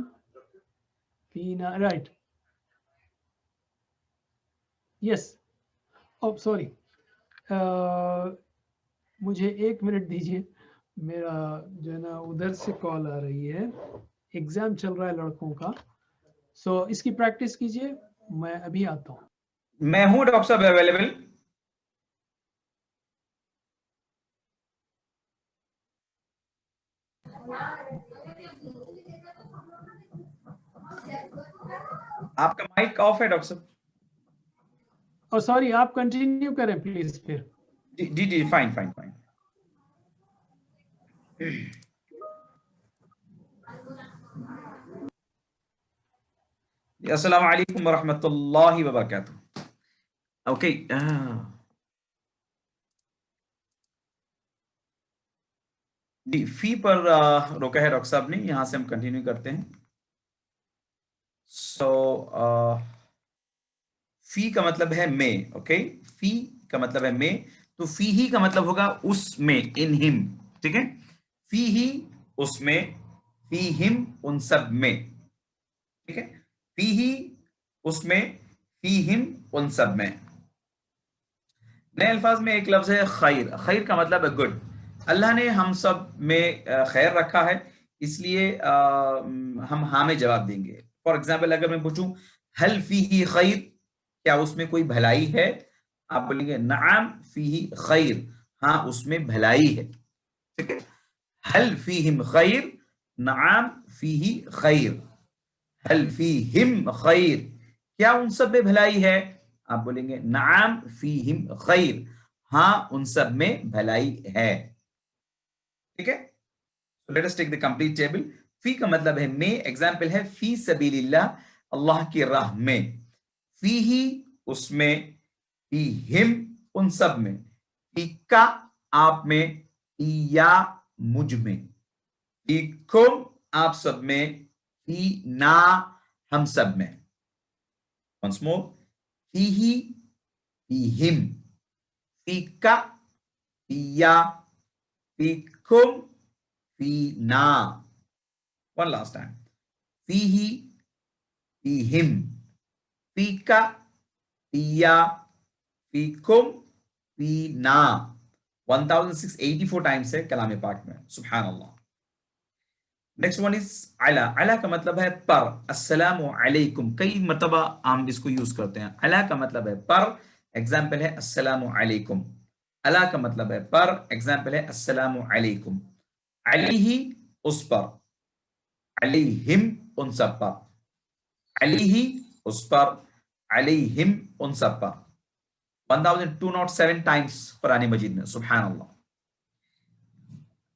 فینا. رائٹ، یس. او سوری، مجھے 1 منٹ دیجیے، میرا جو ہے نا ادھر سے کال آ رہی ہے، ایگزام چل رہا ہے لڑکوں کا. سو اس کی پریکٹس کیجیے، میں ابھی آتا ہوں. میں ہوں ڈاکٹر صاحب اویلیبل. آپ کا مائک آف ہے ڈاکٹر صاحب. اور سوری، آپ کنٹینیو کریں پلیز پھر. جی جی فائن فائن فائن. السلام علیکم ورحمۃ اللہ وبرکاتہ. اوکے، جی فی پر روکا ہے ڈاکٹر صاحب نے، یہاں سے ہم کنٹینیو کرتے ہیں. سو فی کا مطلب ہے میں. اوکے، فی کا مطلب ہے میں، تو فی ہی کا مطلب ہوگا اس میں، ان ہم. ٹھیک ہے، فی ہی اس میں، فی ہم ان سب میں. ٹھیک ہے، فی ہی اس میں، فی ہم ان سب میں. نئے الفاظ میں ایک لفظ ہے خیر. خیر کا مطلب ہے گڈ. اللہ نے ہم سب میں خیر رکھا ہے، اس لیے ہم ہاں میں جواب دیں گے. فار ایگزامپل اگر میں پوچھوں ہل فیہ خیر، کیا اس میں کوئی بھلائی ہے، آپ بولیں گے نعم فیہ خیر، ہاں اس میں بھلائی ہے. ٹھیک ہے، ہل فیہم خیر، نعم فیہ خیر. ہل فیہم خیر، کیا ان سب میں بھلائی ہے، آپ بولیں گے نعم فیہم خیر، ہاں ان سب میں بھلائی ہے. ٹھیک ہے، let us take the complete table. فی کا مطلب ہے میں، ایگزامپل ہے فی سبیل اللہ، اللہ کی راہ میں. فی ہی اس میں، فی ہم ان سب میں، فی کا آپ میں، فی یا مجھ میں، فی کم آپ سب میں، فی نا ہم سب میں. once more، فی ہی، فی ہم، فی کا، فی یا، فی کم، فی نا. one last time، فی ہی، فی ہم، فی کا، فی یا، فی کم، فی نا. 1684 ٹائمز ہے کلام پاک میں، سبحان اللہ. نیکسٹ ون از علا. علا کا مطلب ہے پر. السلام علیکم، کئی مرتبہ ہم اس کو یوز کرتے ہیں. علا کا مطلب ہے پر، ایگزامپل ہے السلام علیکم. علا کا مطلب ہے پر، ایگزامپل ہے السلام علیکم. علیہ اس پر، علیہم ان سب پر، علیہ اس پر، علیہم ان سب پر. 1207 ٹائمز قرآن مجید میں، سبحان اللہ.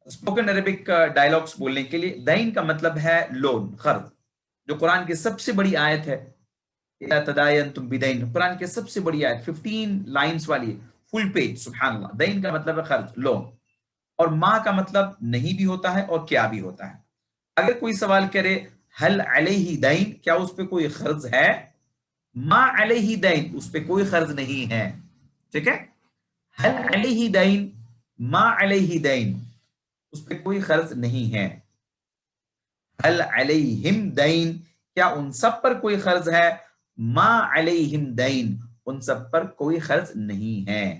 اسپوکن عربک ڈائلاگس بولنے کے لیے دین کا مطلب ہے لون، قرض، جو قرآن کی سب سے بڑی آیت ہے. اذا تداینتم بدین، قرآن کی سب سے بڑی آیت، 15 لائنز والی، فل پیج، سبحان اللہ. دین کا مطلب ہے قرض، لون. اور ما کا مطلب نہیں بھی ہوتا ہے اور کیا بھی ہوتا ہے. اگر کوئی سوال کرے حل علیہ دین، کیا اس پہ کوئی قرض ہے، ما علیہ دین، اس پہ کوئی قرض نہیں ہے. ٹھیک ہے، حل علیہ دین، ما علیہ دین، اس پہ کوئی قرض نہیں ہے. حل علیہم دین، کیا ان سب پر کوئی قرض ہے، ما علیہم دین، ان سب پر کوئی قرض نہیں ہے.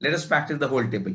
let us practice the whole table.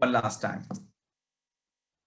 One last time.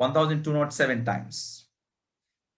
1207 times.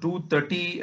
230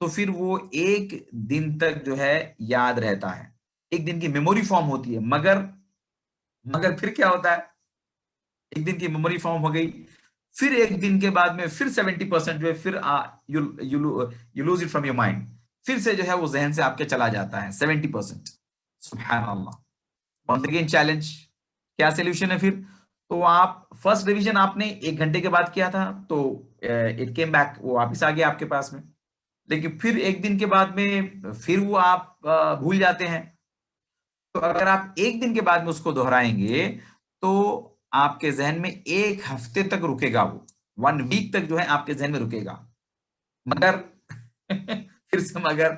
تو پھر وہ ایک دن تک جو ہے یاد رہتا ہے, ایک دن کی میموری فارم ہوتی ہے. مگر پھر کیا ہوتا ہے, ایک دن کی میموری فارم ہو گئی, پھر ایک دن کے بعد میں پھر 70% جو ہے پھر you lose it from your mind, پھر سے جو ہے وہ ذہن سے آپ کے چلا جاتا ہے 70%. سبحان اللہ. ونس اگین چیلنج, کیا سولوشن ہے پھر؟ تو آپ فرسٹ ریویژن آپ نے 1 گھنٹے کے بعد کیا تھا تو اٹ کیم بیک, وہ واپس آ گیا آپ کے پاس میں. لیکن پھر ایک دن کے بعد میں پھر وہ آپ بھول جاتے ہیں. تو اگر آپ ایک دن کے بعد میں اس کو دہرائیں گے تو آپ کے ذہن میں 1 ہفتے تک رکے گا, وہ 1 ویک تک جو ہے آپ کے ذہن میں رکے گا. مگر پھر سے مگر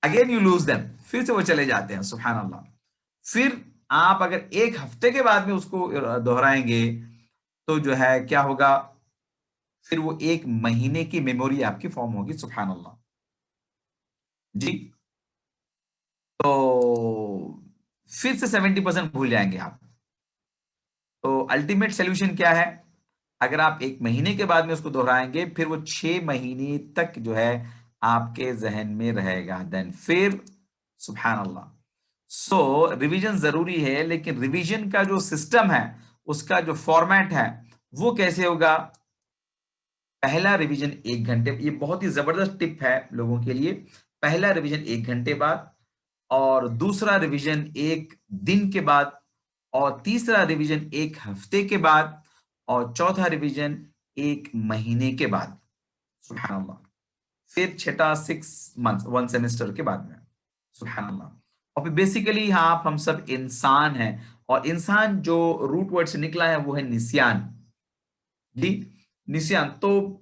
اگین یو لوز دیم, پھر سے وہ چلے جاتے ہیں. سبحان اللہ. پھر آپ اگر 1 ہفتے کے بعد میں اس کو دہرائیں گے تو جو ہے کیا ہوگا, پھر وہ 1 مہینے کی میموری آپ کی فارم ہوگی. سبحان اللہ جی. تو پھر سے 70% بھول جائیں گے آپ. تو الٹیمیٹ سولوشن کیا ہے, اگر آپ 1 مہینے کے بعد میں اس کو دہرائیں گے پھر وہ 6 مہینے تک جو ہے آپ کے ذہن میں رہے گا. دین پھر سبحان اللہ. سو ریویژن ضروری ہے, لیکن ریویژن کا جو سسٹم ہے, اس کا جو فارمیٹ ہے وہ کیسے ہوگا؟ پہلا ریویژن 1 گھنٹے, یہ بہت ہی زبردست ٹپ ہے لوگوں کے لیے. پہلا ریویژن 1 گھنٹے بعد, اور دوسرا ریویژن 1 دن کے بعد, اور تیسرا ریویژن 1 ہفتے کے بعد, اور چوتھا ریویژن 1 مہینے کے بعد. سبحان اللہ. پھر چھٹا 6 months 1 سیمسٹر کے بعد میں. سبحان اللہ. اور پھر بیسیکلی ہم سب انسان ہیں, اور انسان جو روٹ ورڈ سے نکلا ہے وہ ہے نسیان. جی نسیان. تو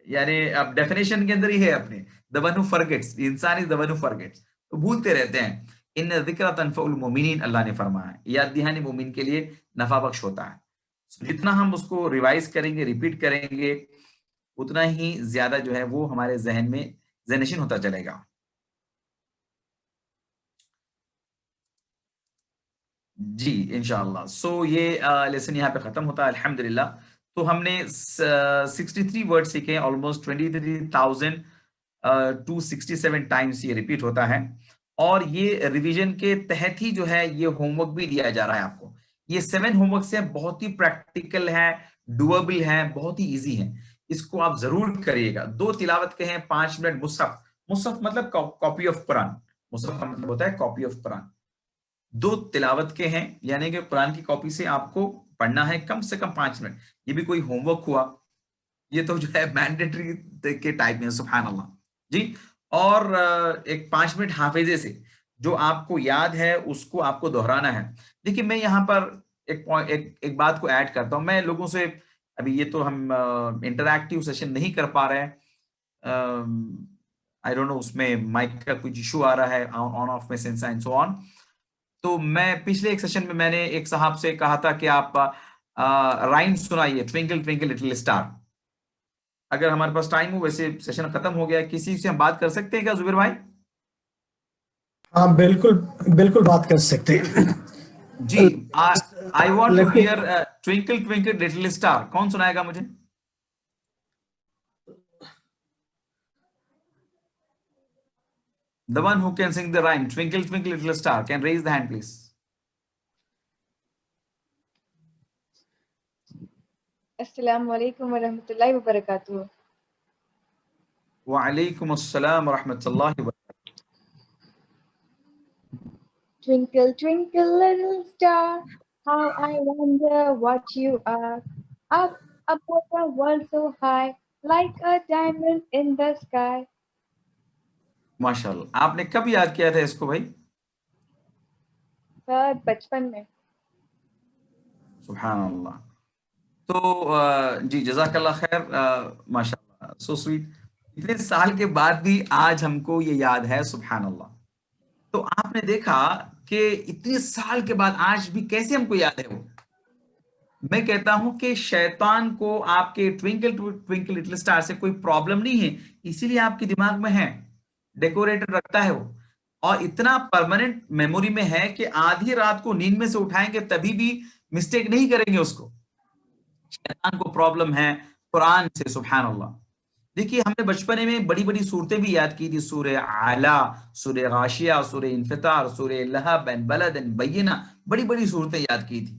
یعنی اب ڈیفینیشن کے اندر ہی ہے اپنے, the one who forgets, انسان is the one who forgets, تو بھولتے رہتے ہیں. ان ذکر تنفع المؤمنین, اللہ نے فرمایا یاد دہانی مومن کے لیے نفع بخش ہوتا ہے. جتنا ہم اس کو ریوائز کریں گے, ریپیٹ کریں گے, اتنا ہی زیادہ جو ہے وہ ہمارے ذہن میں ذہنشین ہوتا چلے گا. جی انشاءاللہ. سو یہ لیسن یہاں پہ ختم ہوتا ہے الحمدللہ. تو ہم نے 63 ورڈ سیکھے, آلموسٹ 23,267 ٹائمز یہ ریپیٹ ہوتا ہے. اور یہ ریویژن کے تحت ہی جو ہے یہ ہوم ورک بھی دیا جا رہا ہے آپ کو. یہ 7 ہوم ورکس ہیں, بہت ہی پریکٹیکل ہے, ڈویبل ہے, بہت ہی ایزی ہے. اس کو آپ ضرور کریے گا. 2 تلاوت کے ہیں, 5 منٹ مصحف. مصحف مطلب کاپی آف قرآن. مصحف کا مطلب ہوتا ہے کاپی آف قرآن. 2 تلاوت کے ہیں, یعنی کہ قرآن کی کاپی سے آپ کو پڑھنا ہے کم سے کم 5 منٹ. یہ بھی کوئی ہوم ورک ہوا, یہ تو جو ہے مینڈیٹری کے ٹائپ میں. سبحان اللہ جی. اور ایک 5 منٹ حافظے سے جو آپ کو یاد ہے اس کو آپ کو دہرانا ہے. دیکھیے میں یہاں پر ایک بات کو ایڈ کرتا ہوں. میں لوگوں سے, ابھی یہ تو ہم انٹریکٹیو سیشن نہیں کر پا رہے ہیں, آئی ڈونٹ نو اس میں مائک کا کچھ ایشو آ رہا ہے, آن آف میں سینس اینڈ سو آن. تو میں پچھلے ایک سیشن میں نے ایک صاحب سے کہا تھا کہ آپ رائم سنائیے, ٹوینکل ٹوینکل لٹل اسٹار. اگر ہمارے پاس ٹائم ہو, ویسے سیشن ختم ہو گیا, کسی سے ہم بات کر سکتے ہیں کیا زبیر بھائی؟ ہاں بالکل بالکل بات کر سکتے ہیں جی. I want to hear twinkle twinkle little star. کون سنائے گا مجھے؟ The one who can sing the rhyme, Twinkle, Twinkle, Little Star, can raise the hand, please. Assalamu alaikum wa rahmatullahi wa barakatuh. Wa alaikum assalam wa rahmatullahi wa barakatuh. Twinkle, twinkle, little star, how I wonder what you are. Up above the world so high, like a diamond in the sky. ماشاءاللہ. آپ نے کب یاد کیا تھا اس کو بھائی؟ سر بچپن میں. سبحان اللہ. تو جی جزاک اللہ خیر, ماشاءاللہ, سو سویٹ. اتنے سال کے بعد بھی آج ہم کو یہ یاد ہے. سبحان اللہ. تو آپ نے دیکھا کہ اتنے سال کے بعد آج بھی کیسے ہم کو یاد ہے وہ. میں کہتا ہوں کہ شیطان کو آپ کے ٹوینکل ٹوینکل لٹل اسٹار سے کوئی پرابلم نہیں ہے, اسی لیے آپ کے دماغ میں ہے, ڈیکوریٹر رکھتا ہے وہ, اور اتنا پرماننٹ میموری میں ہے کہ آدھی رات کو نیند میں سے اٹھائیں گے تبھی بھی مسٹیک نہیں کریں گے اس کو. شیطان کو پرابلم ہے قرآن سے. سبحان اللہ. دیکھیے ہم نے بچپنے میں بڑی بڑی صورتیں بھی یاد کی تھی، سورہ اعلیٰ، سورہ غاشیہ، سورہ انفطار، سورہ لہب اینڈ بلد اینڈ بینہ، بڑی بڑی صورتیں یاد کی تھی،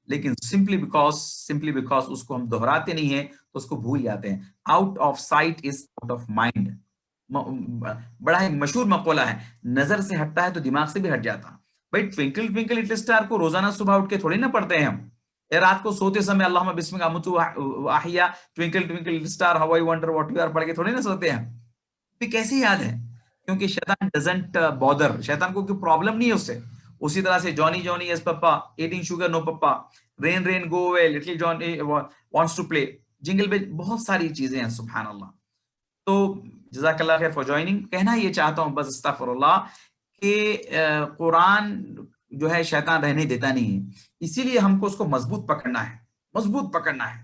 لیکن سمپلی بیکاز اس کو ہم دہراتے نہیں ہیں تو اس کو بھول جاتے ہیں. Out of sight is out of mind, بڑا ایک مشہور مقولہ ہے، نظر سے ہٹتا ہے تو دماغ سے بھی ہٹ جاتا. بھائی ٹوئنکل ٹوئنکل لٹل اسٹار کو روزانہ صبح اٹھ کے تھوڑی نہ پڑھتے ہیں ہم، یا رات کو سوتے سمے اللہم بسمک اموت واحیا، twinkle twinkle little star how I wonder what you are پڑھ کے تھوڑی نہ سوتے ہیں. پھر کیسے یاد ہے؟ کیونکہ شیطان ڈزنٹ بادر، شیطان کو کوئی پرابلم نہیں ہے اس سے. اسی طرح سے Johny Johny yes papa, eating sugar no papa, rain rain go away, little John wants to play, jungle bell, بہت ساری چیزیں ہیں سبحان اللہ. تو جزاک اللہ خیر فار جوائننگ. کہنا یہ چاہتا ہوں بس استغفر اللہ کہ قرآن جو ہے شیطان رہنے دیتا نہیں ہے، اسی لیے ہم کو اس کو مضبوط پکڑنا ہے.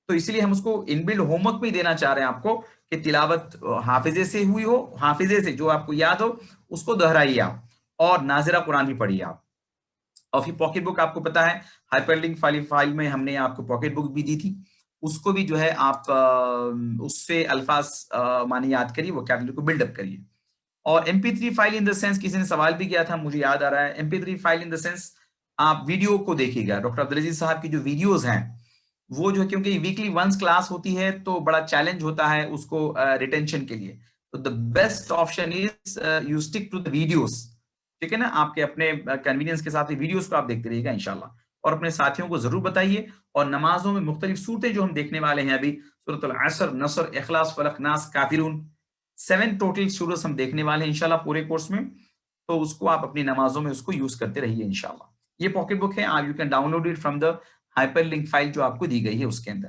تو اسی لیے ہم اس کو ان بلڈ ہوم ورک بھی دینا چاہ رہے ہیں آپ کو کہ تلاوت حافظے سے ہوئی ہو، حافظے سے جو آپ کو یاد ہو اس کو دہرائیے آپ، اور ناظرہ قرآن بھی پڑھیے آپ. اور پھر پاکٹ بک آپ کو پتا ہے ہائپر لنک فائل میں ہم نے آپ کو پاکٹ بک بھی دی تھی، اس کو بھی جو ہے آپ اس سے الفاظ معنی یاد کریے، ووکیبلری کو بلڈ اپ کریے. اور MP3 file in the sense, کسی نے سوال بھی کیا تھا مجھے یاد آ رہا ہے، MP3 file in the sense آپ ویڈیو کو دیکھیے گا. ڈاکٹر عبدالعزیز صاحب کی جو ویڈیوز ہیں وہ جو ہے کیونکہ ویکلی ونس کلاس ہوتی ہے تو بڑا چیلنج ہوتا ہے اس کو ریٹینشن کے لیے، تو the best option is you stick to the videos. ٹھیک ہے نا، آپ کے اپنے کنوینئنس کے ساتھ ویڈیوز کو آپ دیکھتے رہیے گا انشاءاللہ، اور اپنے ساتھیوں کو ضرور بتائیے. اور نمازوں میں مختلف صورتیں جو ہم دیکھنے والے ہیں ابھی، سورۃ العصر، نصر، اخلاص، فلق، ناس، کافرون، 7 ٹوٹل سورس ہم دیکھنے والے ہیں انشاءاللہ پورے کورس میں. تو اس کو آپ اپنی نمازوں میں اس کو یوز کرتے رہیے انشاءاللہ. یہ پاکٹ بک ہے، آپ you can download it from the hyperlink file جو آپ کو دی گئی ہے اس کے اندر.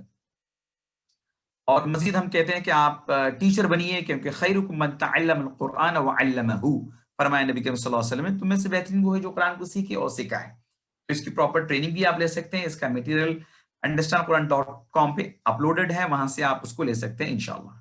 اور مزید ہم کہتے ہیں کہ آپ ٹیچر بنیے، کیونکہ خیرکم من تعلم القرآن وعلمہ، فرمایا نبی کریم صلی اللہ علیہ وسلم، تم میں سے بہترین وہ ہے جو قرآن کو سیکھے اور سکھائے. تو اس کی پراپر ٹریننگ بھی آپ لے سکتے ہیں. اس کا میٹیریل understandquran.com پہ اپلوڈڈ ہے، وہاں سے آپ اس کو لے سکتے ہیں انشاءاللہ.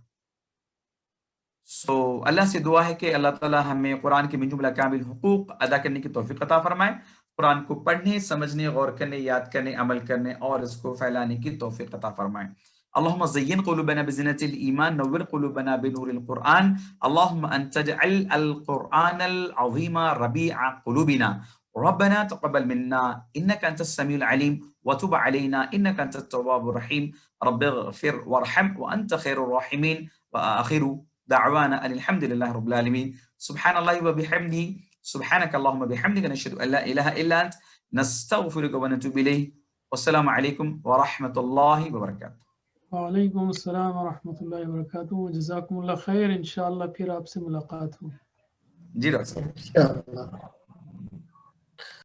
سو اللہ سے دعا ہے کہ اللہ تعالی ہمیں قرآن کے من جملہ کامل حقوق ادا کرنے کی توفیق عطا فرمائے، قرآن کو پڑھنے، سمجھنے، غور کرنے، یاد کرنے، عمل کرنے اور اس کو پھیلانے کی توفیق عطا فرمائے. اللهم زين قلوبنا بزينة الإيمان، نور قلوبنا بنور القرآن. اللهم أن تجعل القرآن العظيم ربيع قلوبنا. ربنا تقبل منا إنك أنت السميع العليم، وتب علينا إنك أنت التواب الرحيم. رب اغفر وارحم وأنت خير الراحمين. وآخر دعوانا أن الحمد لله رب العالمين. سبحان الله وبحمده، سبحانك اللهم وبحمدك، نشهد أن لا إله إلا أنت، نستغفرك ونتوب إليه. والسلام عليكم ورحمة الله وبركاته. وعلیکم السلام ورحمۃ اللہ وبرکاتہ. جزاکم اللہ خیر. انشاءاللہ پھر آپ سے ملاقات ہو. جی ڈاکٹر صاحب. انشاءاللہ.